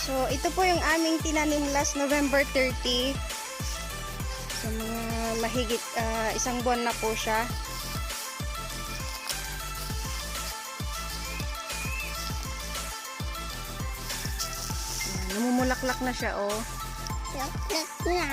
So, ito po yung aming tinanim last November 30. So, mga mahigit isang buwan na po siya. Ayan, namumulaklak na siya, oh.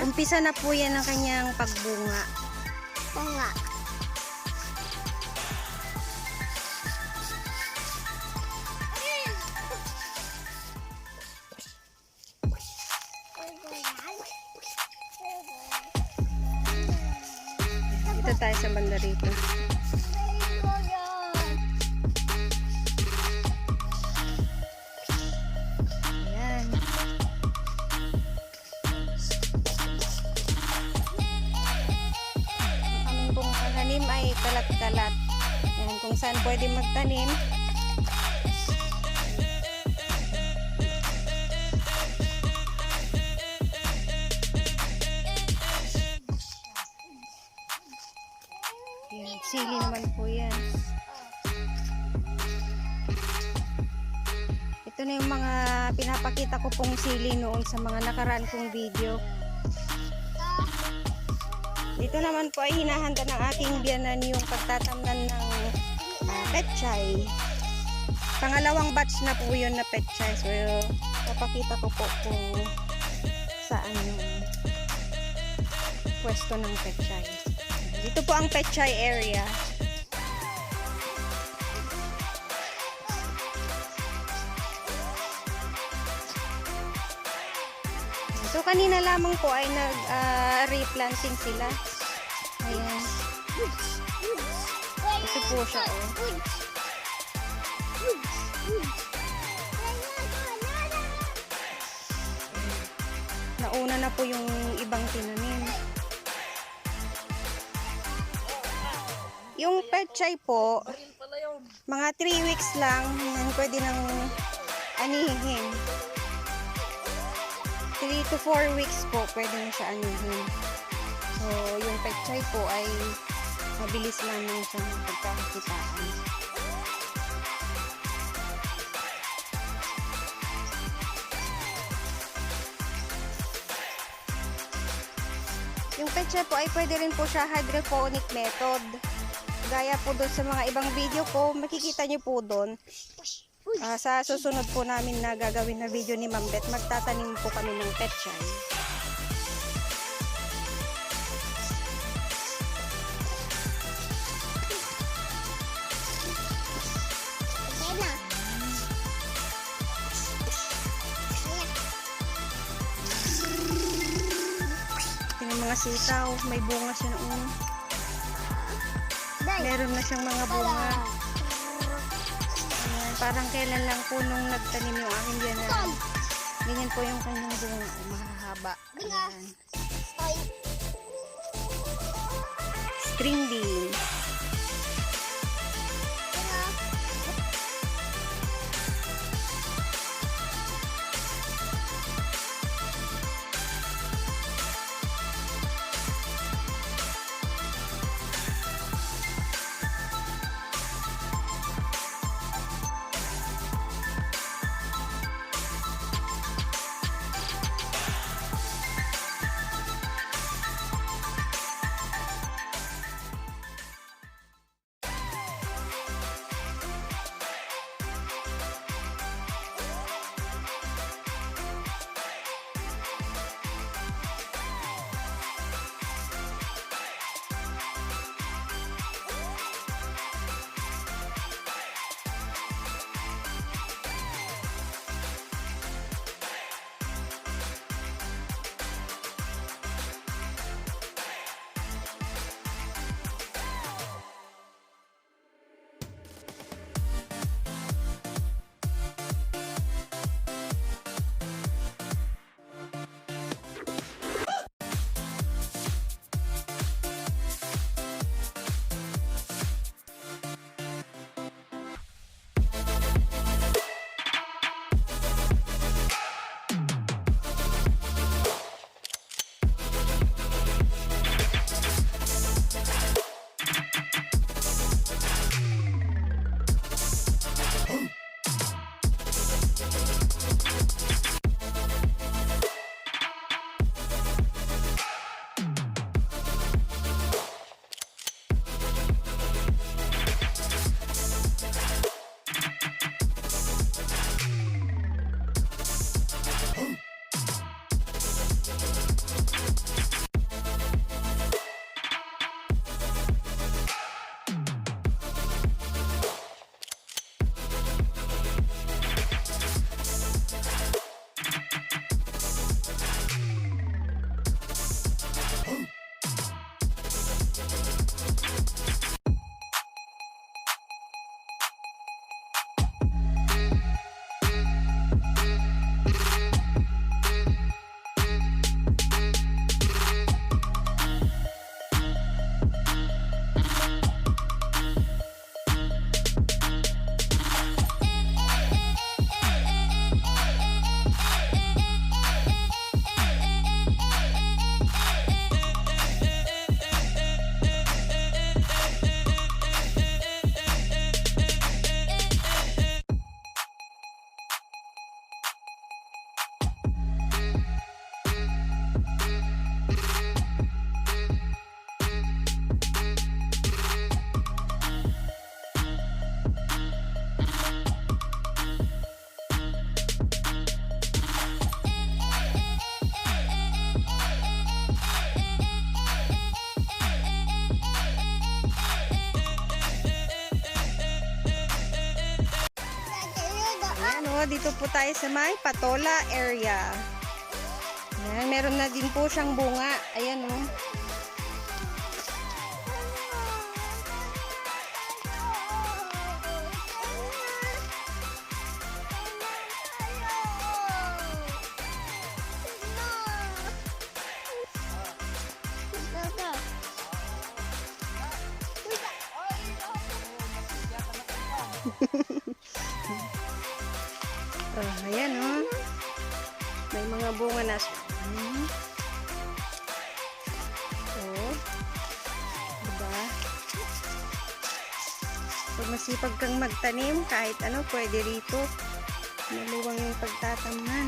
Umpisa na po yan ang kanyang pagbunga. Bunga. Dito tayo sa banda rito. Ayan. Ang aming pong pananim ay kalat-kalat. Ayan, kung saan pwede magtanim. Ayan, sili naman po yan. Ito na yung mga pinapakita ko pong sili noon sa mga nakaraan kong video. Dito naman po ay hinahanda ng aking biyanan yung pagtatamnan ng pechay. Pangalawang batch na po yun na pechay. So, papakita ko po kung saan yung pwesto ng pechay. Dito po ang pechay area. So, kanina lamang po ay nag-replanting sila. Ayan. Ito po siya, oh. Nauna na po yung ibang tinanim. Yung pechay po, mga 3 weeks lang, yan, pwede nang anihin. 3 to 4 weeks po, pwede na siya anihin. So, yung pechay po ay mabilis lang yung siyang pagkakakitaan. Yung pechay po ay pwede rin po siya hydroponic method. Gaya po doon sa mga ibang video ko, makikita nyo po doon. Sa susunod po namin na gagawin na video ni Ma'am Bet, magtatanim po kami ng pechay. Ito yung mga sitaw, may bunga siya noon. Meron na siyang mga bunga. Ayan, parang kailan lang po nung nagtanim yung aking biyanan. Ganyan po yung kanyang bunga. Mahahaba. Ayan. String beans. dito po tayo sa may patola area. Ayan, meron na din po siyang bunga. Ayan, oh. Ayan, oh. May mga bunga na siya. Oh. Diba? Pag masipag kang magtanim, kahit ano, pwede rito. Maluwang yung pagtatamnan.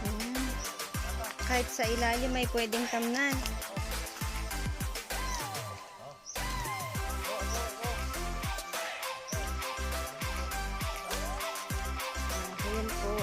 Ayan. Kahit sa ilalim ay pwedeng tamnan. Ayan po.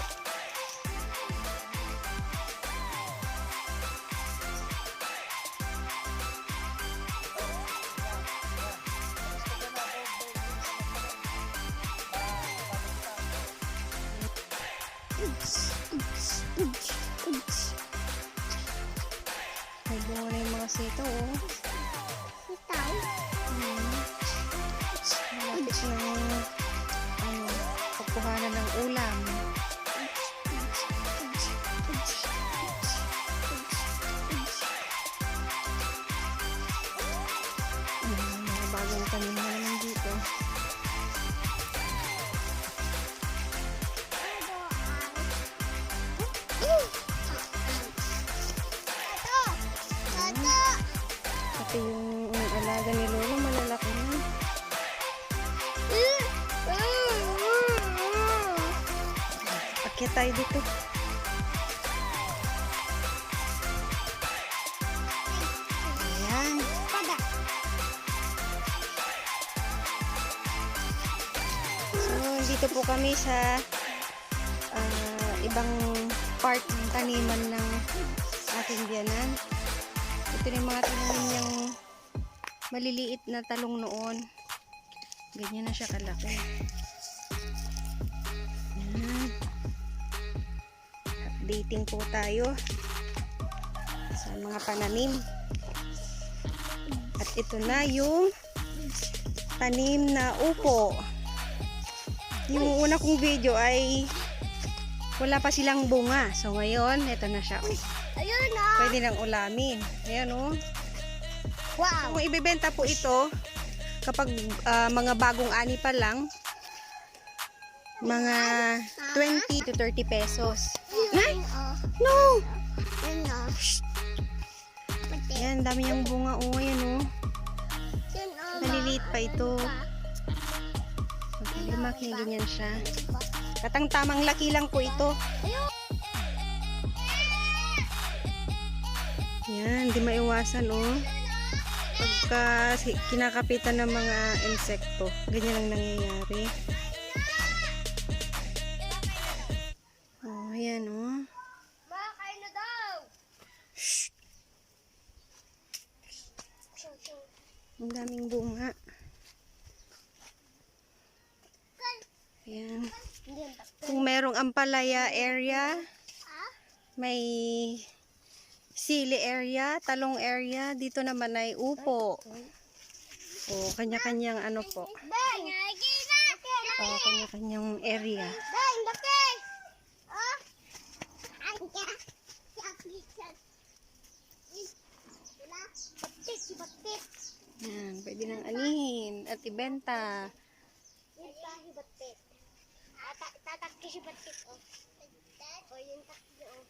May bunga na yung mga sitaw, oh. Sitaw? Malapit ng pagkuhanan ng ulam. Mga bagong tanim na naman dito. Pati yung alaga ni Lolo malalaki na. Akyat tayo dito. Ayan. So, dito po kami sa ibang part ng taniman ng ating biyanan. Ito yung mga tinanim niyang maliliit na talong noon. Ganyan na siya kalaki. Ayan. Updating po tayo sa mga pananim. At ito na yung tanim na upo. Yung una kong video ay wala pa silang bunga. So ngayon, ito na siya. Ayun na! Pwede nang ulamin. Ayan, oh. Wow! Kung ibebenta po ito, kapag mga bagong ani pa lang, mga 20 to 30 pesos. Nay! No! Ayun na. Ayan, dami niyang bunga. Oh, ayan, oh. Maliliit pa ito. Okay, lumaki na ganyan siya. Katang-tamang laki lang po ito. Yan, di maiwasan, oh. Pagka kinakapitan ng mga insekto, ganyan ang nangyayari. Oh, ayan, oh. Makakain na daw! Shh. Ang daming bunga. Ayan. Kung merong ampalaya area, may sili area, talong area, dito naman ay upo. O, kanya-kanyang ano po. O, kanya-kanyang area. Yan, pwede nang anihin at ibenta. Tatak si batik, oh. O, yung takyo, oh.